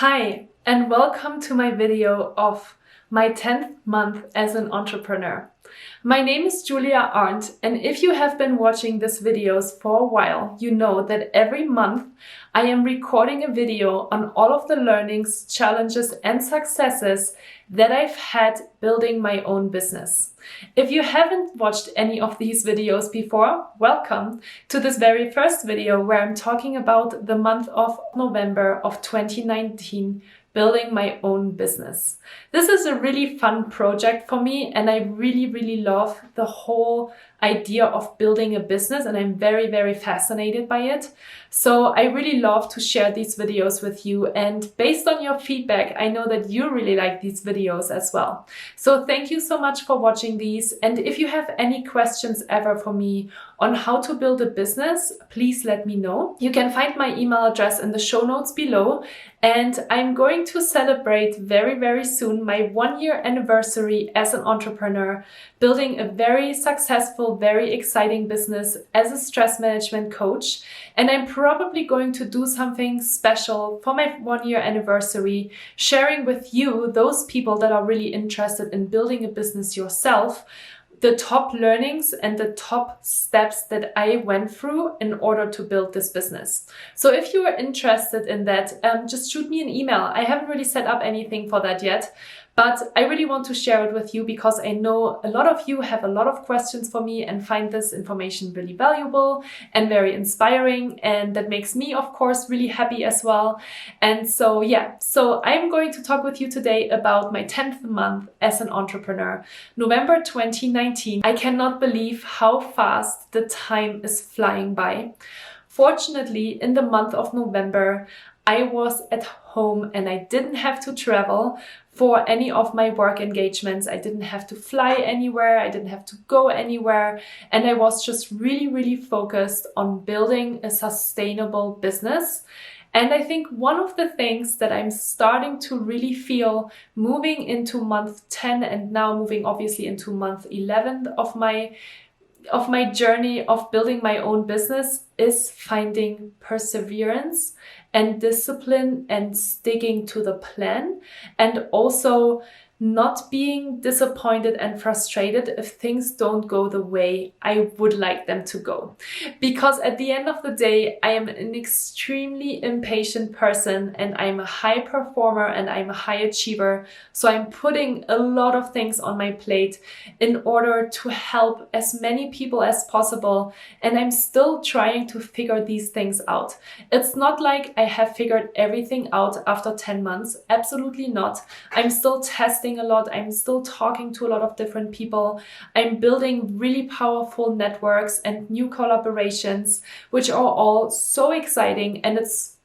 Hi, and welcome to my video of my 10th month as an entrepreneur. My name is Julia Arndt, and if you have been watching these videos for a while, you know that every month I am recording a video on all of the learnings, challenges, and successes that I've had building my own business. If you haven't watched any of these videos before, welcome to this very first video where I'm talking about the month of November of 2019, building my own business. This is a really fun project for me, and I really love the whole idea of building a business, and I'm very fascinated by it. So I really love to share these videos with you, and based on your feedback, I know that you really like these videos as well. So thank you so much for watching these, and if you have any questions ever for me on how to build a business, please let me know. You can find my email address in the show notes below, and I'm going to celebrate very soon my 1-year anniversary as an entrepreneur, building a very successful, very exciting business as a stress management coach. And I'm probably going to do something special for my 1-year anniversary, sharing with you, those people that are really interested in building a business yourself, the top learnings and the top steps that I went through in order to build this business. So if you are interested in that, just shoot me an email. I haven't really set up anything for that yet, but I really want to share it with you because I know a lot of you have a lot of questions for me and find this information really valuable and very inspiring. And that makes me, of course, really happy as well. And so, so I'm going to talk with you today about my 10th month as an entrepreneur, November 2019. I cannot believe how fast the time is flying by. Fortunately, in the month of November, I was at home and I didn't have to travel for any of my work engagements. I didn't have to fly anywhere. I didn't have to go anywhere. And I was just really focused on building a sustainable business. And I think one of the things that I'm starting to really feel moving into month 10 and now moving obviously into month 11 of my journey of building my own business is finding perseverance and discipline and sticking to the plan, and also not being disappointed and frustrated if things don't go the way I would like them to go. Because at the end of the day, I am an extremely impatient person and I'm a high performer and I'm a high achiever. So I'm putting a lot of things on my plate in order to help as many people as possible. And I'm still trying to figure these things out. It's not like I have figured everything out after 10 months. Absolutely not. I'm still testing a lot. I'm still talking to a lot of different people. I'm building really powerful networks and new collaborations, which are all so exciting, and it's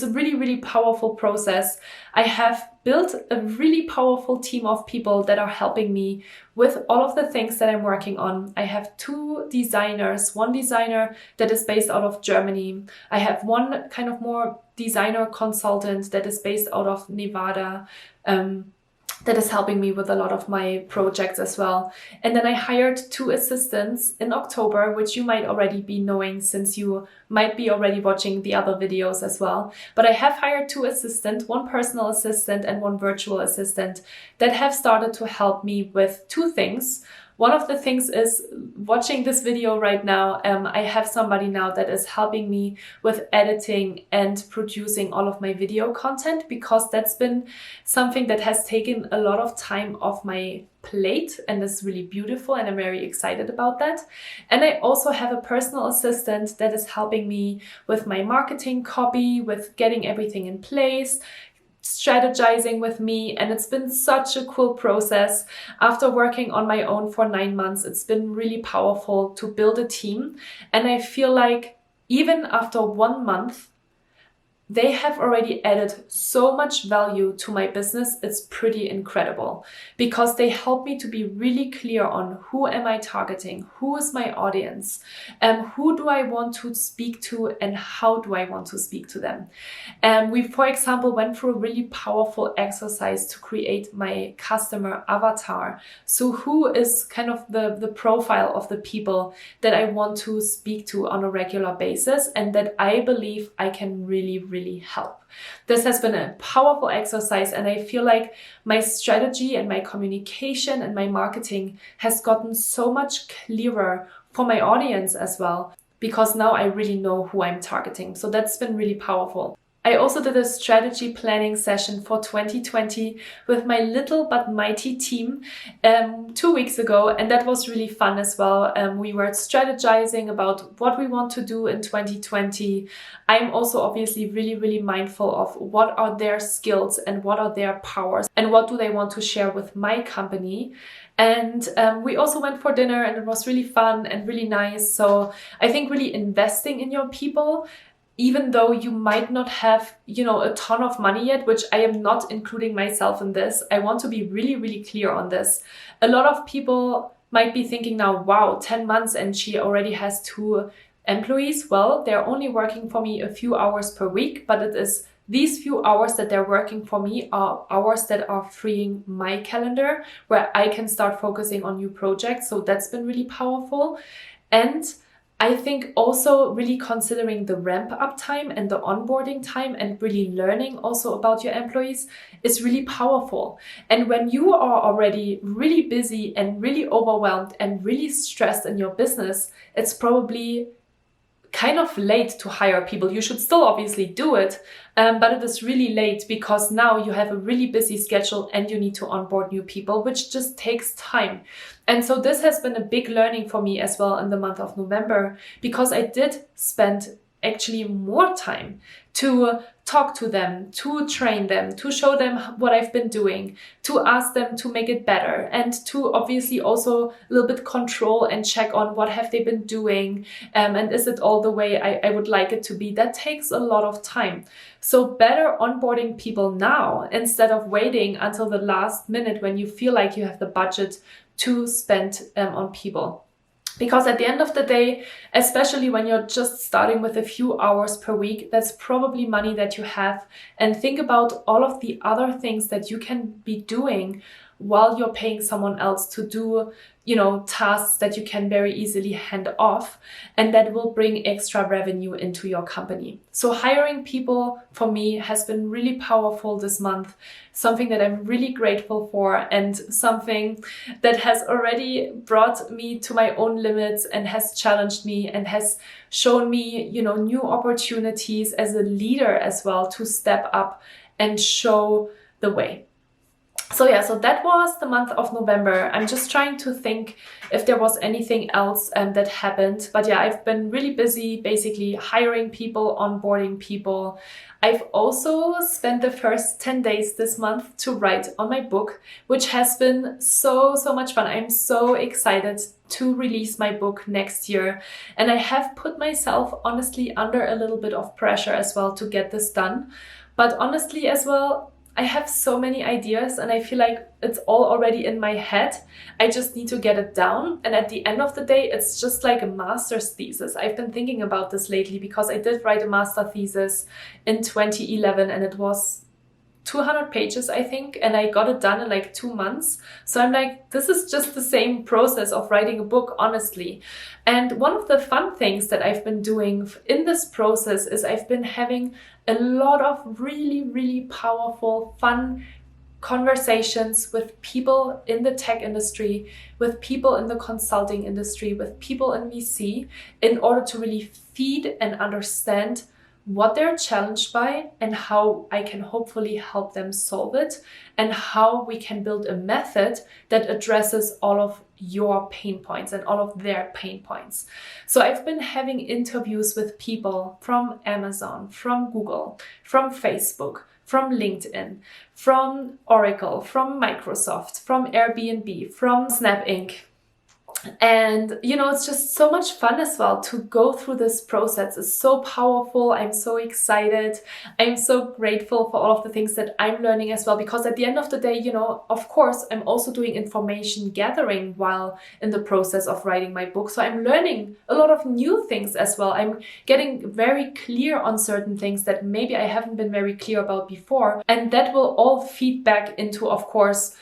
a really powerful process. I have built a really powerful team of people that are helping me with all of the things that I'm working on. I have 2 designers, one designer that is based out of Germany. I have one kind of more designer consultant that is based out of Nevada, that is helping me with a lot of my projects as well. And then I hired 2 assistants in October, which you might already be knowing since you might be already watching the other videos as well. But I have hired 2 assistants, one personal assistant and one virtual assistant, that have started to help me with 2 things. One of the things is watching this video right now. I have somebody now that is helping me with editing and producing all of my video content, because that's been something that has taken a lot of time off my plate and is really beautiful, and I'm very excited about that. And I also have a personal assistant that is helping me with my marketing copy, with getting everything in place, strategizing with me, and it's been such a cool process. After working on my own for 9 months, it's been really powerful to build a team, and I feel like even after 1 month, they have already added so much value to my business. It's pretty incredible because they help me to be really clear on who am I targeting, who is my audience, and who do I want to speak to and how do I want to speak to them. We, for example, went through a really powerful exercise to create my customer avatar. So who is kind of the profile of the people that I want to speak to on a regular basis and that I believe I can really really help. This has been a powerful exercise, and I feel like my strategy and my communication and my marketing has gotten so much clearer for my audience as well, because now I really know who I'm targeting. So that's been really powerful. I also did a strategy planning session for 2020 with my little but mighty team 2 weeks ago, and that was really fun as well. We were strategizing about what we want to do in 2020. I'm also obviously really mindful of what are their skills and what are their powers and what do they want to share with my company. And we also went for dinner, and it was really fun and really nice. So I think really investing in your people, even though you might not have, a ton of money yet, which I am not including myself in this. I want to be really clear on this. A lot of people might be thinking now, wow, 10 months and she already has 2 employees. Well, they're only working for me a few hours per week, but it is these few hours that they're working for me are hours that are freeing my calendar, where I can start focusing on new projects. So that's been really powerful. And I think also really considering the ramp up time and the onboarding time and really learning also about your employees is really powerful. And when you are already really busy and really overwhelmed and really stressed in your business, it's probably kind of late to hire people. You should still obviously do it, but it is really late because now you have a really busy schedule and you need to onboard new people, which just takes time. And so this has been a big learning for me as well in the month of November, because I did spend actually more time to talk to them, to train them, to show them what I've been doing, to ask them to make it better, and to obviously also a little bit control and check on what have they been doing, and is it all the way I would like it to be. That takes a lot of time. So better onboarding people now instead of waiting until the last minute when you feel like you have the budget to spend on people. Because at the end of the day, especially when you're just starting with a few hours per week, that's probably money that you have. And think about all of the other things that you can be doing while you're paying someone else to do, tasks that you can very easily hand off, and that will bring extra revenue into your company. So hiring people for me has been really powerful this month, something that I'm really grateful for, and something that has already brought me to my own limits and has challenged me and has shown me, new opportunities as a leader as well to step up and show the way. So that was the month of November. I'm just trying to think if there was anything else that happened. But I've been really busy basically hiring people, onboarding people. I've also spent the first 10 days this month to write on my book, which has been so much fun. I'm so excited to release my book next year. And I have put myself honestly under a little bit of pressure as well to get this done. But honestly as well, I have so many ideas and I feel like it's all already in my head. I just need to get it down. And at the end of the day, it's just like a master's thesis. I've been thinking about this lately because I did write a master thesis in 2011 and it was 200 pages, I think, and I got it done in like 2 months. So I'm like, this is just the same process of writing a book, honestly. And one of the fun things that I've been doing in this process is I've been having a lot of really powerful, fun conversations with people in the tech industry, with people in the consulting industry, with people in VC, in order to really feed and understand what they're challenged by and how I can hopefully help them solve it, and how we can build a method that addresses all of your pain points and all of their pain points. So I've been having interviews with people from Amazon, from Google, from Facebook, from LinkedIn, from Oracle, from Microsoft, from Airbnb, from Snap Inc. And it's just so much fun as well to go through this process. It's so powerful. I'm so excited. I'm so grateful for all of the things that I'm learning as well, because at the end of the day, of course, I'm also doing information gathering while in the process of writing my book. So I'm learning a lot of new things as well. I'm getting very clear on certain things that maybe I haven't been very clear about before. And that will all feed back into, of course,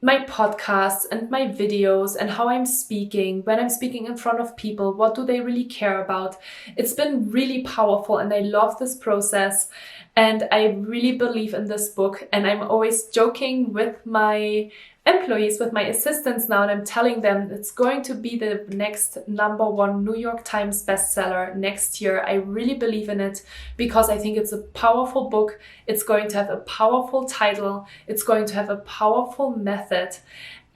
my podcasts and my videos and how I'm speaking, when I'm speaking in front of people, what do they really care about? It's been really powerful and I love this process and I really believe in this book. And I'm always joking with my employees, with my assistants now, and I'm telling them it's going to be the next #1 New York Times bestseller next year. I really believe in it because I think it's a powerful book. It's going to have a powerful title. It's going to have a powerful method.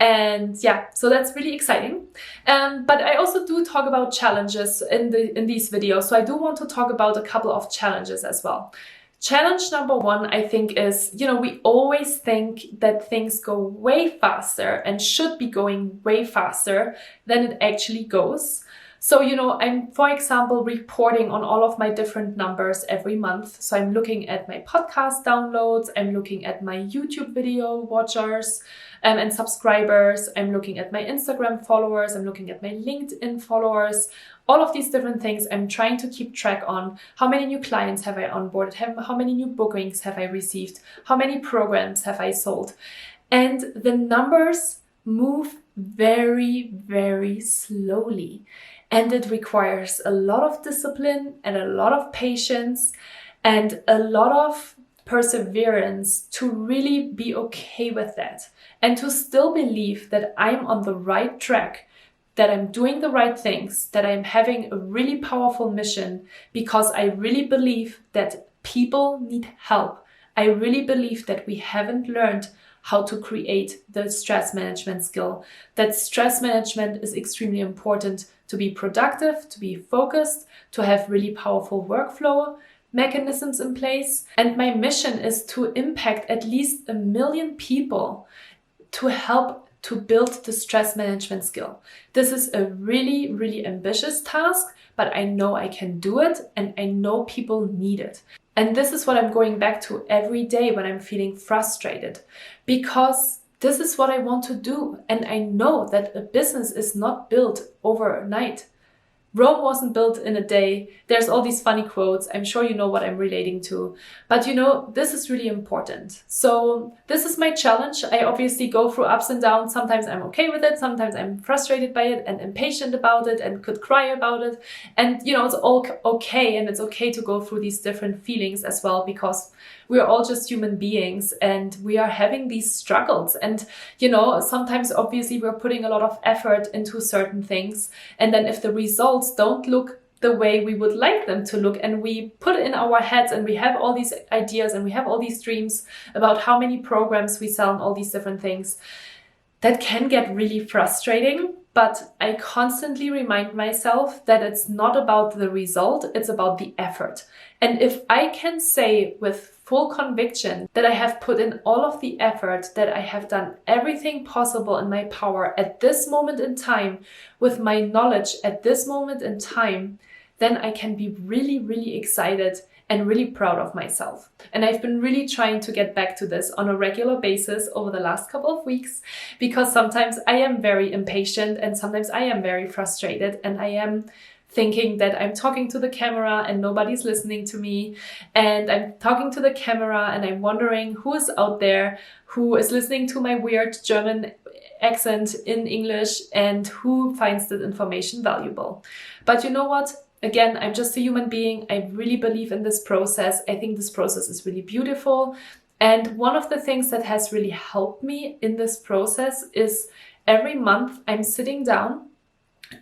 And yeah, so that's really exciting. But I also do talk about challenges in these videos. So I do want to talk about a couple of challenges as well. Challenge #1, I think, is, we always think that things go way faster and should be going way faster than it actually goes. So, I'm, for example, reporting on all of my different numbers every month. So I'm looking at my podcast downloads, I'm looking at my YouTube video watchers and subscribers, I'm looking at my Instagram followers, I'm looking at my LinkedIn followers, all of these different things. I'm trying to keep track on how many new clients have I onboarded, how many new bookings have I received, how many programs have I sold. And the numbers move very, very slowly. And it requires a lot of discipline and a lot of patience and a lot of perseverance to really be okay with that and to still believe that I'm on the right track, that I'm doing the right things, that I'm having a really powerful mission, because I really believe that people need help. I really believe that we haven't learned how to create the stress management skill, that stress management is extremely important to be productive, to be focused, to have really powerful workflow mechanisms in place. And my mission is to impact at least 1 million people to help to build the stress management skill. This is a really, really ambitious task, but I know I can do it and I know people need it. And this is what I'm going back to every day when I'm feeling frustrated, because this is what I want to do. And I know that a business is not built overnight. Rome wasn't built in a day. There's all these funny quotes. I'm sure you know what I'm relating to. But this is really important. So this is my challenge. I obviously go through ups and downs. Sometimes I'm okay with it. Sometimes I'm frustrated by it and impatient about it and could cry about it. And, it's all okay. And it's okay to go through these different feelings as well, because we are all just human beings and we are having these struggles. And, sometimes obviously we're putting a lot of effort into certain things. And then if the results don't look the way we would like them to look, and we put it in our heads and we have all these ideas and we have all these dreams about how many programs we sell and all these different things, that can get really frustrating. But I constantly remind myself that it's not about the result, it's about the effort. And if I can say with full conviction that I have put in all of the effort, that I have done everything possible in my power at this moment in time, with my knowledge at this moment in time, then I can be really, really excited and really proud of myself. And I've been really trying to get back to this on a regular basis over the last couple of weeks, because sometimes I am very impatient and sometimes I am very frustrated and I am thinking that I'm talking to the camera and nobody's listening to me, and I'm talking to the camera and I'm wondering who is out there who is listening to my weird German accent in English and who finds this information valuable. But you know what? Again, I'm just a human being. I really believe in this process. I think this process is really beautiful. And one of the things that has really helped me in this process is every month I'm sitting down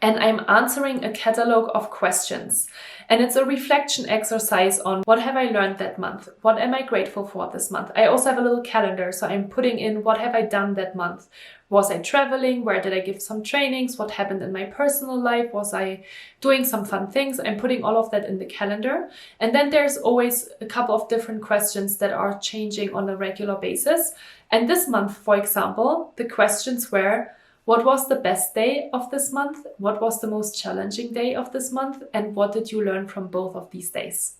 and I'm answering a catalog of questions. And it's a reflection exercise on what have I learned that month? What am I grateful for this month? I also have a little calendar, so I'm putting in what have I done that month? Was I traveling? Where did I give some trainings? What happened in my personal life? Was I doing some fun things? I'm putting all of that in the calendar. And then there's always a couple of different questions that are changing on a regular basis. And this month, for example, the questions were, what was the best day of this month? What was the most challenging day of this month? And what did you learn from both of these days?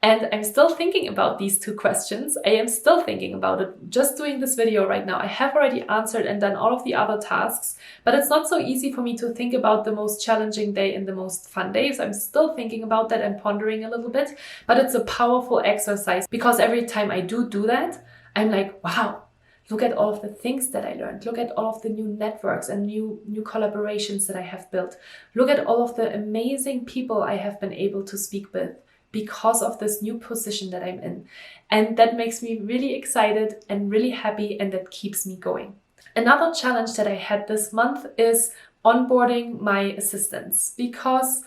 And I'm still thinking about these two questions. I am still thinking about it. Just doing this video right now, I have already answered and done all of the other tasks, but it's not so easy for me to think about the most challenging day and the most fun day. So I'm still thinking about that and pondering a little bit, but it's a powerful exercise because every time I do that, I'm like, wow, Look at all of the things that I learned. Look at all of the new networks and new collaborations that I have built. Look at all of the amazing people I have been able to speak with because of this new position that I'm in. And that makes me really excited and really happy, and that keeps me going. Another challenge that I had this month is onboarding my assistants, because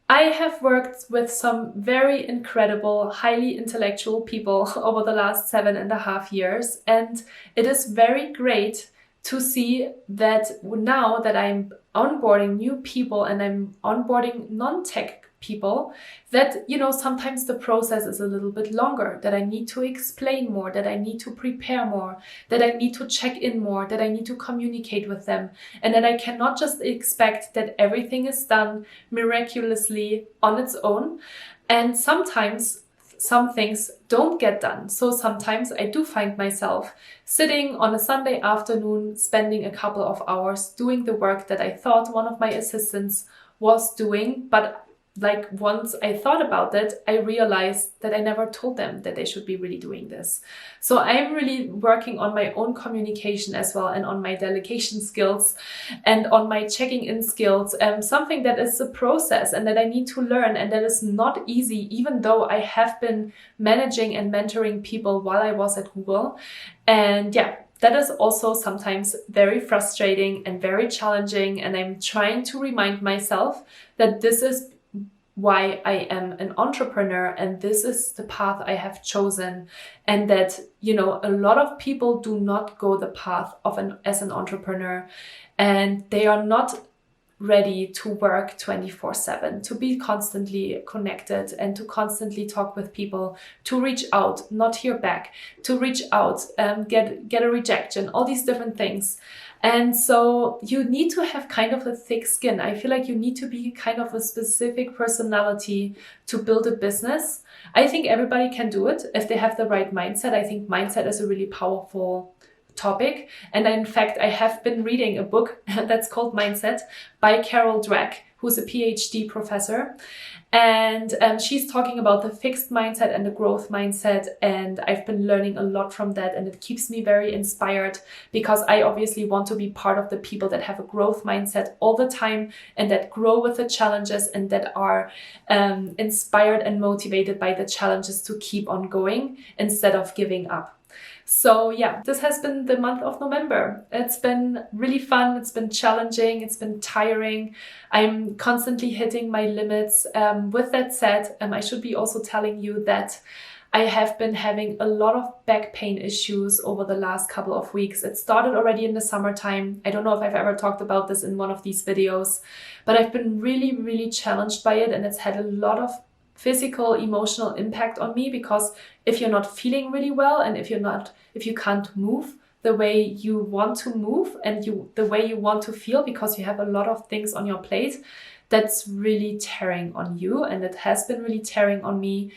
I have worked with some very incredible, highly intellectual people over the last 7.5 years. And it is very great to see that now that I'm onboarding new people and I'm onboarding non-tech people, that, sometimes the process is a little bit longer, that I need to explain more, that I need to prepare more, that I need to check in more, that I need to communicate with them, and that I cannot just expect that everything is done miraculously on its own. And sometimes some things don't get done. So sometimes I do find myself sitting on a Sunday afternoon, spending a couple of hours doing the work that I thought one of my assistants was doing, but once I thought about it, I realized that I never told them that they should be really doing this. So I'm really working on my own communication as well, and on my delegation skills and on my checking in skills. Something that is a process and that I need to learn, and that is not easy, even though I have been managing and mentoring people while I was at Google. And that is also sometimes very frustrating and very challenging. And I'm trying to remind myself that this is why I am an entrepreneur, and this is the path I have chosen, and that, a lot of people do not go the path as an entrepreneur, and they are not ready to work 24/7, to be constantly connected and to constantly talk with people, to reach out, not hear back, to reach out, get a rejection, all these different things. And so you need to have kind of a thick skin. I feel like you need to be kind of a specific personality to build a business. I think everybody can do it if they have the right mindset. I think mindset is a really powerful topic. And in fact, I have been reading a book that's called Mindset by Dweck, who's a PhD professor. And she's talking about the fixed mindset and the growth mindset. And I've been learning a lot from that. And it keeps me very inspired, because I obviously want to be part of the people that have a growth mindset all the time, and that grow with the challenges, and that are inspired and motivated by the challenges to keep on going instead of giving up. So this has been the month of November. It's been really fun. It's been challenging. It's been tiring. I'm constantly hitting my limits. With that said, I should be also telling you that I have been having a lot of back pain issues over the last couple of weeks. It started already in the summertime. I don't know if I've ever talked about this in one of these videos, but I've been really, really challenged by it, and it's had a lot of physical, emotional impact on me, because if you're not feeling really well, and if you can't move the way you want to move and the way you want to feel, because you have a lot of things on your plate, that's really tearing on you, and it has been really tearing on me.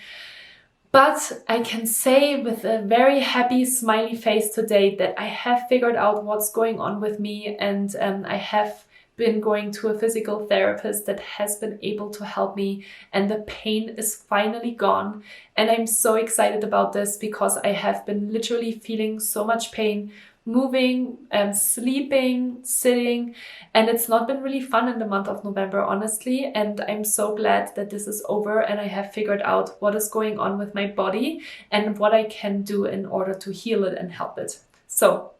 But I can say with a very happy, smiley face today that I have figured out what's going on with me, and I have been going to a physical therapist that has been able to help me, and the pain is finally gone. And I'm so excited about this, because I have been literally feeling so much pain moving, sleeping, sitting, and it's not been really fun in the month of November, honestly. And I'm so glad that this is over, and I have figured out what is going on with my body and what I can do in order to heal it and help it. So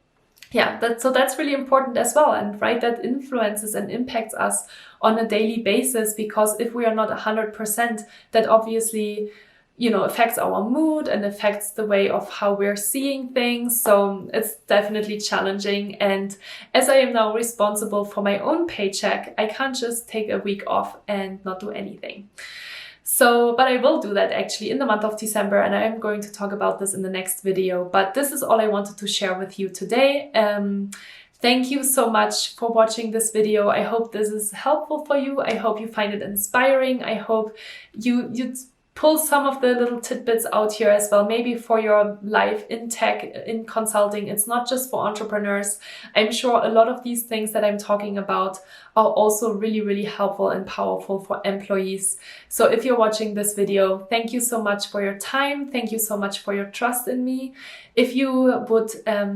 that's really important as well. And that influences and impacts us on a daily basis, because if we are not 100%, that obviously, affects our mood and affects the way of how we're seeing things. So it's definitely challenging. And as I am now responsible for my own paycheck, I can't just take a week off and not do anything. So, but I will do that actually in the month of December, and I am going to talk about this in the next video. But this is all I wanted to share with you today. Thank you so much for watching this video. I hope this is helpful for you. I hope you find it inspiring. I hope you pull some of the little tidbits out here as well, maybe for your life in tech, in consulting. It's not just for entrepreneurs. I'm sure a lot of these things that I'm talking about are also really, really helpful and powerful for employees. So if you're watching this video, thank you so much for your time. Thank you so much for your trust in me. If you would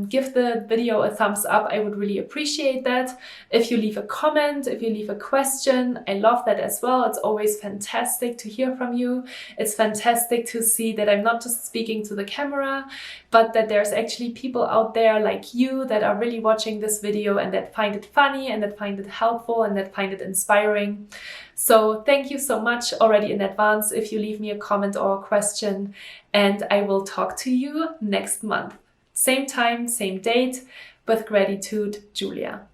give the video a thumbs up, I would really appreciate that. If you leave a comment, if you leave a question, I love that as well. It's always fantastic to hear from you. It's fantastic to see that I'm not just speaking to the camera, but that there's actually people out there like you that are really watching this video and that find it funny and that find it helpful and that find it inspiring. So thank you so much already in advance if you leave me a comment or a question, and I will talk to you next month. Same time, same date. With gratitude, Julia.